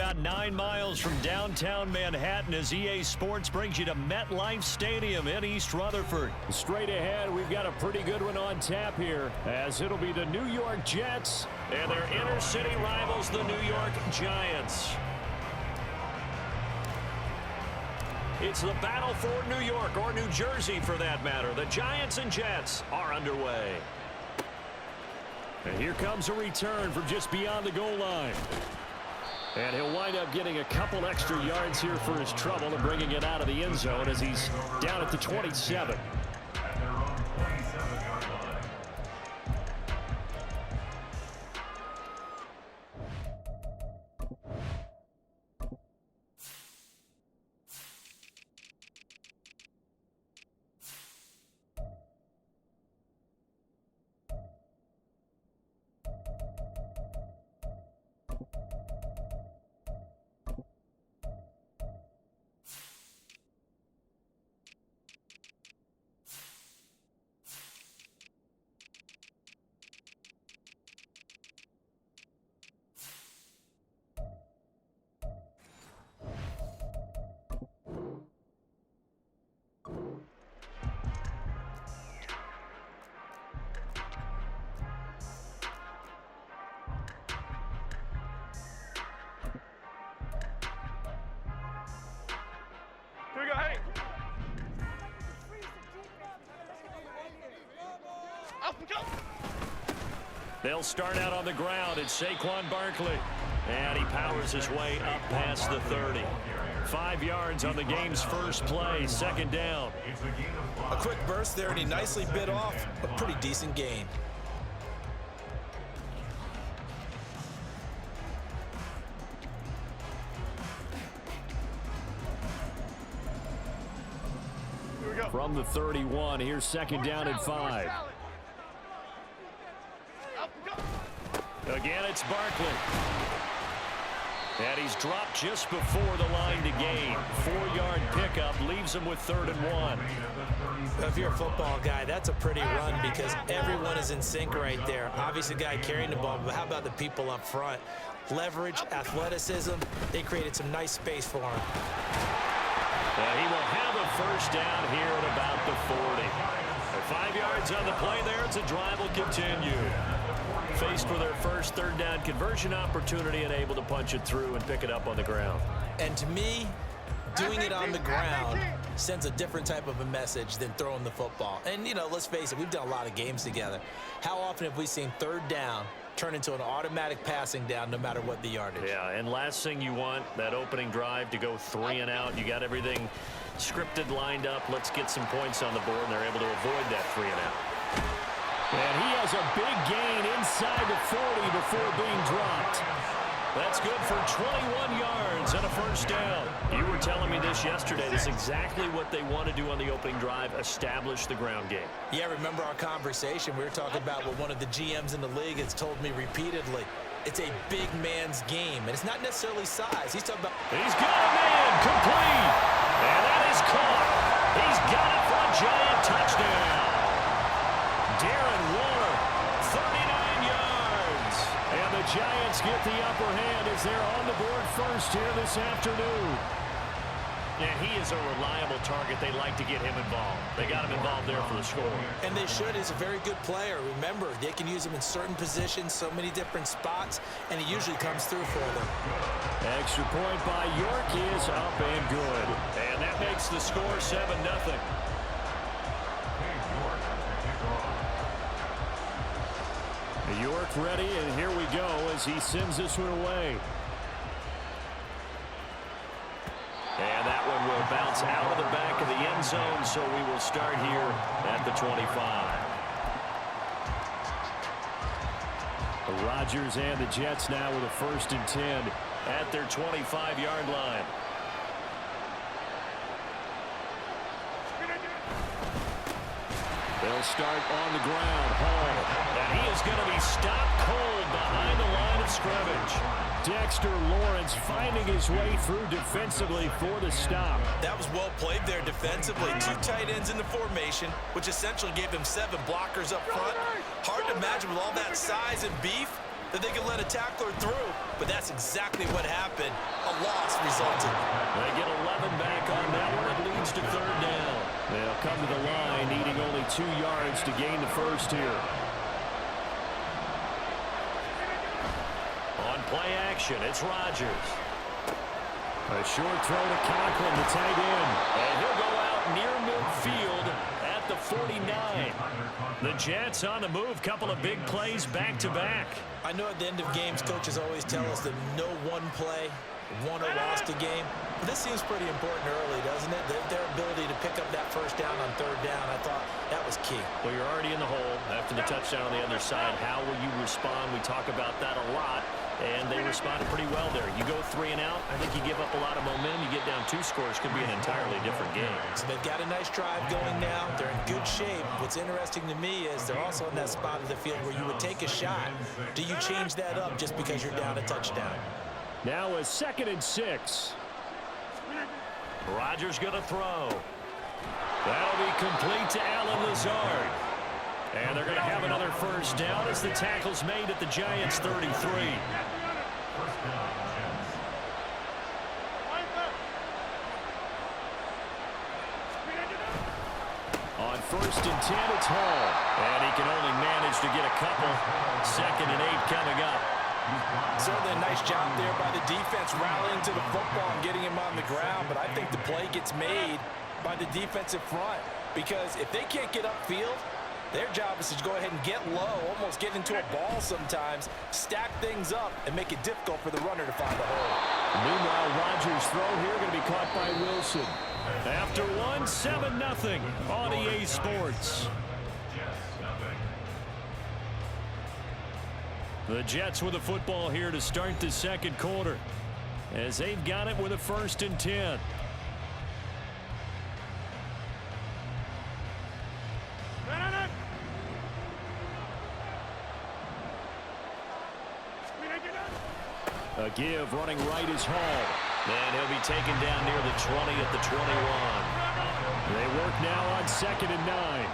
about 9 miles from downtown Manhattan as EA Sports brings you to MetLife Stadium in East Rutherford. Straight ahead, we've got a pretty good one on tap here, as it'll be the New York Jets and their inner city rivals, the New York Giants. It's the battle for New York, or New Jersey for that matter. The Giants and Jets are underway. And here comes a return from just beyond the goal line. And he'll wind up getting a couple extra yards here for his trouble and bringing it out of the end zone as he's down at the 27. Here we go, hey! Up, go! They'll start out on the ground. It's Saquon Barkley. And he powers his way up past the 30. 5 yards on the game's first play, second down. A quick burst there, and he nicely bit off a pretty decent gain. From the 31, here's second down and 5. Again, it's Barkley. And he's dropped just before the line to gain. 4-yard pickup leaves him with 3rd and 1. If you're a football guy, that's a pretty run because everyone is in sync right there. Obviously, the guy carrying the ball, but how about the people up front? Leverage, athleticism, they created some nice space for him. And he will have a first down here at about the 40. 5 yards on the play there. It's a drive will continue. Faced with their first 3rd down conversion opportunity and able to punch it through and pick it up on the ground. And to me, doing it on the ground sends a different type of a message than throwing the football. And, you know, let's face it, we've done a lot of games together. How often have we seen 3rd down turn into an automatic passing down no matter what the yardage? Yeah, and last thing you want, that opening drive to go 3 and out. You got everything scripted, lined up. Let's get some points on the board, and they're able to avoid that 3 and out. And he has a big gain inside the 40 before being dropped. That's good for 21 yards and a first down. You were telling me this yesterday. This is exactly what they want to do on the opening drive, establish the ground game. Yeah, remember our conversation? We were talking about what one of the GMs in the league has told me repeatedly. It's a big man's game, and it's not necessarily size. He's talking about... He's got a man, complete. And that is caught. He's got it for a Giant touchdown. Darren Waller, 39 yards. And the Giants get the upper hand as they're on the board first here this afternoon. And he is a reliable target. They like to get him involved. They got him involved there for the score. And they should. He's a very good player. Remember, they can use him in certain positions, so many different spots, and he usually comes through for them. Extra point by York is up and good. And that makes the score 7-0. York ready, and here we go as he sends this one away. And that one will bounce out of the back of the end zone, so we will start here at the 25. The Rodgers and the Jets now with a 1st and 10 at their 25-yard line. They'll start on the ground. Hall. And he is going to be stopped cold behind the line of scrimmage. Dexter Lawrence finding his way through defensively for the stop. That was well played there defensively. 2 tight ends in the formation, which essentially gave them 7 blockers up front. Hard to imagine with all that size and beef that they could let a tackler through, but that's exactly what happened. assaulted. They get 11 back on that one. It leads to third down. They'll come to the line needing only 2 yards to gain the first here. On play action, it's Rodgers. A short throw to Conklin, the tight end. And he'll go out near midfield at the 49. The Jets on the move. Couple of big plays back-to-back. I know at the end of games, coaches always tell us that no one play won or lost a game. But this seems pretty important early, doesn't it? Their ability to pick up that first down on third down, I thought that was key. Well, you're already in the hole after the touchdown on the other side. How will you respond? We talk about that a lot. And they responded pretty well there. You go 3 and out, I think you give up a lot of momentum. You get down 2 scores, could be an entirely different game. So they've got a nice drive going now. They're in good shape. What's interesting to me is they're also in that spot of the field where you would take a shot. Do you change that up just because you're down a touchdown? Now a 2nd and 6. Rodgers going to throw. That'll be complete to Allen Lazard. And they're going to have another first down as the tackle's made at the Giants' 33. On 1st and 10, it's Hall. And he can only manage to get a couple. 2nd and 8 coming up. Certainly a nice job there by the defense rallying to the football and getting him on the ground. But I think the play gets made by the defensive front. Because if they can't get upfield, their job is to go ahead and get low, almost get into a ball sometimes, stack things up, and make it difficult for the runner to find a hole. Meanwhile, Rodgers' throw here going to be caught by Wilson. After 1, 7-0 on EA Sports. The Jets with the football here to start the 2nd quarter, as they've got it with a 1st and 10. A give running right is Hall. And he'll be taken down near the 20 at the 21. They work now on 2nd and 9.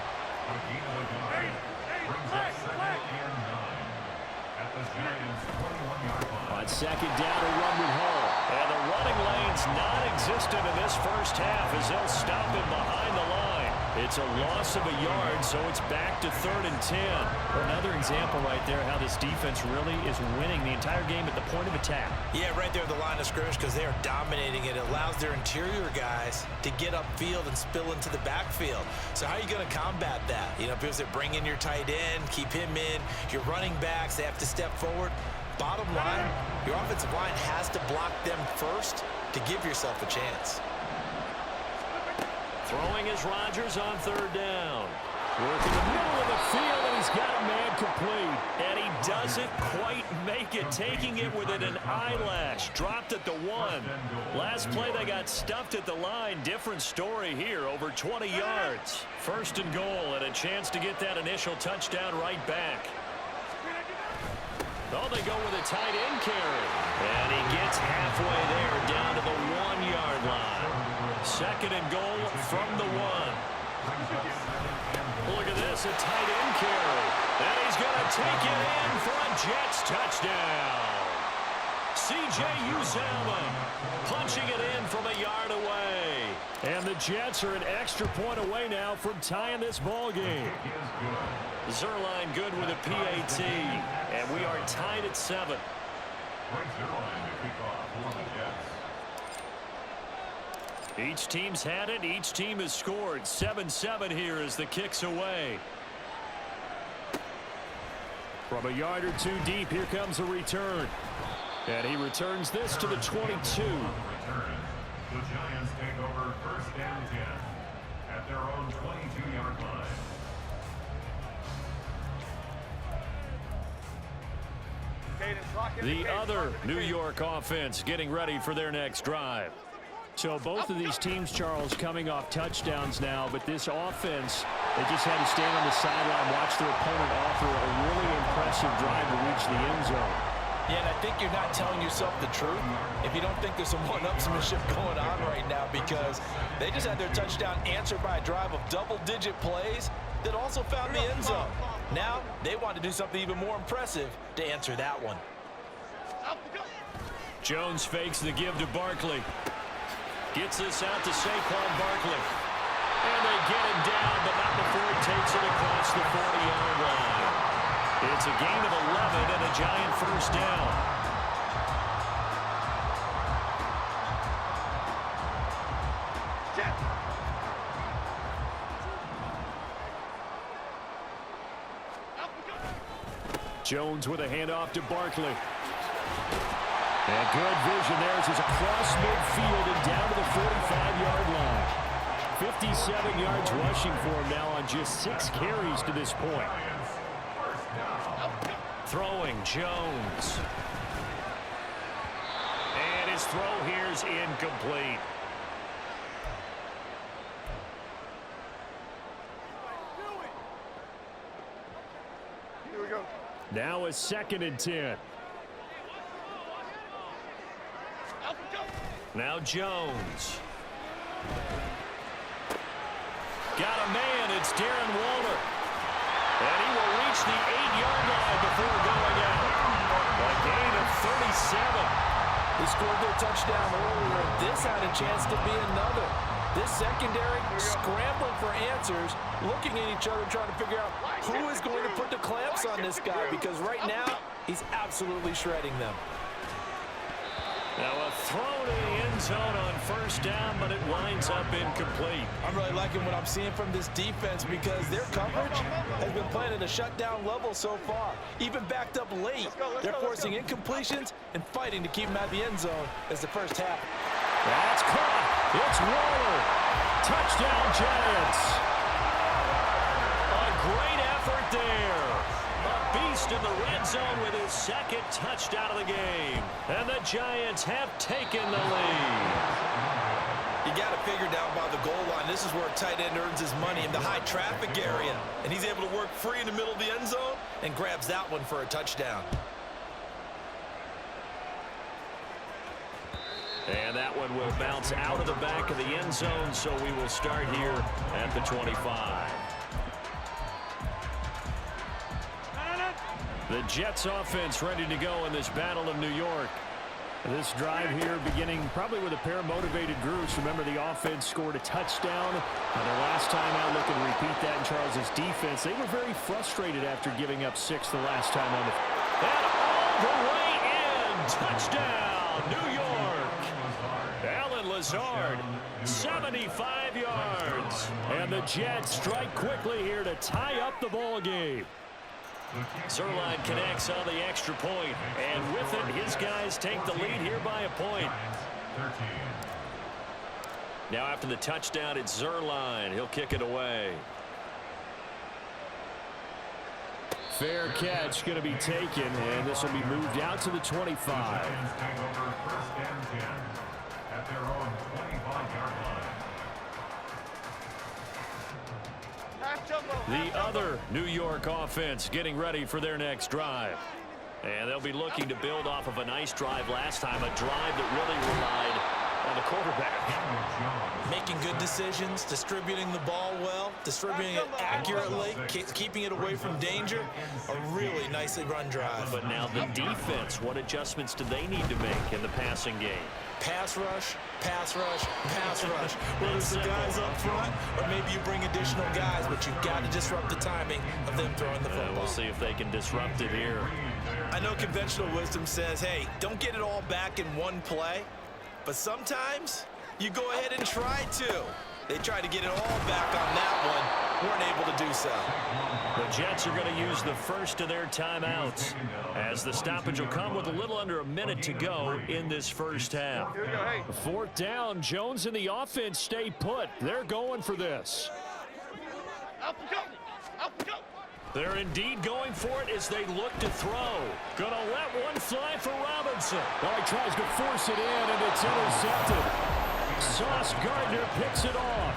On 2nd down, a run with Hall. And the running lane's non-existent in this first half as they'll stop him behind the line. It's a loss of a yard, so it's back to 3rd and 10. Another example right there how this defense really is winning the entire game at the point of attack. Yeah, right there at the line of scrimmage because they are dominating it. It allows their interior guys to get upfield and spill into the backfield. So how are you going to combat that? You know, because they bring in your tight end, keep him in. Your running backs, they have to step forward. Bottom line, your offensive line has to block them first to give yourself a chance. Throwing is Rodgers on 3rd down. Working the middle of the field, and he's got a man complete. And he doesn't quite make it, taking it within an eyelash. Dropped at the 1. Last play, they got stuffed at the line. Different story here, over 20 yards. 1st and goal, and a chance to get that initial touchdown right back. Oh, they go with a tight end carry. And he gets halfway there, down to the 1-yard line. 2nd and goal from the 1. Look at this, a tight end carry. And he's going to take it in for a Jets touchdown. C.J. Uzomah punching it in from a yard away. And the Jets are an extra point away now from tying this ball game. Zerline good with a PAT. And we are tied at 7. Each team's had it. Each team has scored. 7-7 here as the kick's away. From a yard or 2 deep, here comes a return. And he returns this to the 22. The Giants take over 1st and 10 at their own 22-yard line. The other New York offense getting ready for their next drive. So both of these teams, Charles, coming off touchdowns now, but this offense, they just had to stand on the sideline, watch their opponent offer a really impressive drive to reach the end zone. Yeah, and I think you're not telling yourself the truth if you don't think there's some one-upsmanship going on right now, because they just had their touchdown answered by a drive of double-digit plays that also found the end zone. Now, they want to do something even more impressive to answer that one. Jones fakes the give to Barkley. Gets this out to Saquon Barkley. And they get him down, but not before he takes it across the 40-yard line. It's a gain of 11 and a Giant first down. Jones with a handoff to Barkley. And good vision there as he's across midfield and down to the 45-yard line. 57 yards rushing for him now on just 6 carries to this point. Throwing Jones. And his throw here is incomplete. Here we go. Now a 2nd and 10. Now Jones. Got a man. It's Darren Waller. And he will reach the 8-yard line before going out. A gain of 37. They scored their touchdown earlier. This had a chance to be another. This secondary scrambling for answers, looking at each other, trying to figure out who is going to put the clamps on this guy, because right now he's absolutely shredding them. Now a throw to the end zone on first down, but it winds up incomplete. I'm really liking what I'm seeing from this defense because their coverage has been playing at a shutdown level so far. Even backed up late, they're forcing incompletions and fighting to keep them at the end zone as the first half. That's caught. It's Waller. Touchdown, Giants. A great effort there. A beast in the red zone with his 2nd touchdown of the game. And the Giants have taken the lead. You got it figured out by the goal line. This is where a tight end earns his money, in the high traffic area. And he's able to work free in the middle of the end zone and grabs that one for a touchdown. And that one will bounce out of the back of the end zone, so we will start here at the 25. The Jets offense ready to go in this Battle of New York. This drive here beginning probably with a pair of motivated groups. Remember, the offense scored a touchdown their last time out. Looking to repeat that in Charles's defense. They were very frustrated after giving up 6 the last time on the... And all the way in! Touchdown, New York! Alan Lazard, 75 yards. And the Jets strike quickly here to tie up the ball game. Zerline connects on the extra point, and with it, his guys take the lead here by a point. Now after the touchdown, it's Zerline. He'll kick it away. Fair catch going to be taken, and this will be moved out to the 25. At their own 25-yard line. The other New York offense getting ready for their next drive. And they'll be looking to build off of a nice drive last time, a drive that really relied on the quarterback. Making good decisions, distributing the ball well, distributing it accurately, keeping it away from danger. A really nicely run drive. But now the defense, what adjustments do they need to make in the passing game? Pass rush, pass rush, pass rush. Whether it's the guys up front or maybe you bring additional guys, but you've got to disrupt the timing of them throwing the football. We'll see if they can disrupt it here. I know conventional wisdom says, hey, don't get it all back in one play. But sometimes you go ahead and try to. They tried to get it all back on that one. Weren't able to do so. The Jets are going to use the first of their timeouts as the stoppage will come with a little under a minute to go in this first half. 4th down. Jones and the offense stay put. They're going for this. They're indeed going for it as they look to throw. Gonna let one fly for Robinson. Well, he tries to force it in, and it's intercepted. Sauce Gardner picks it off.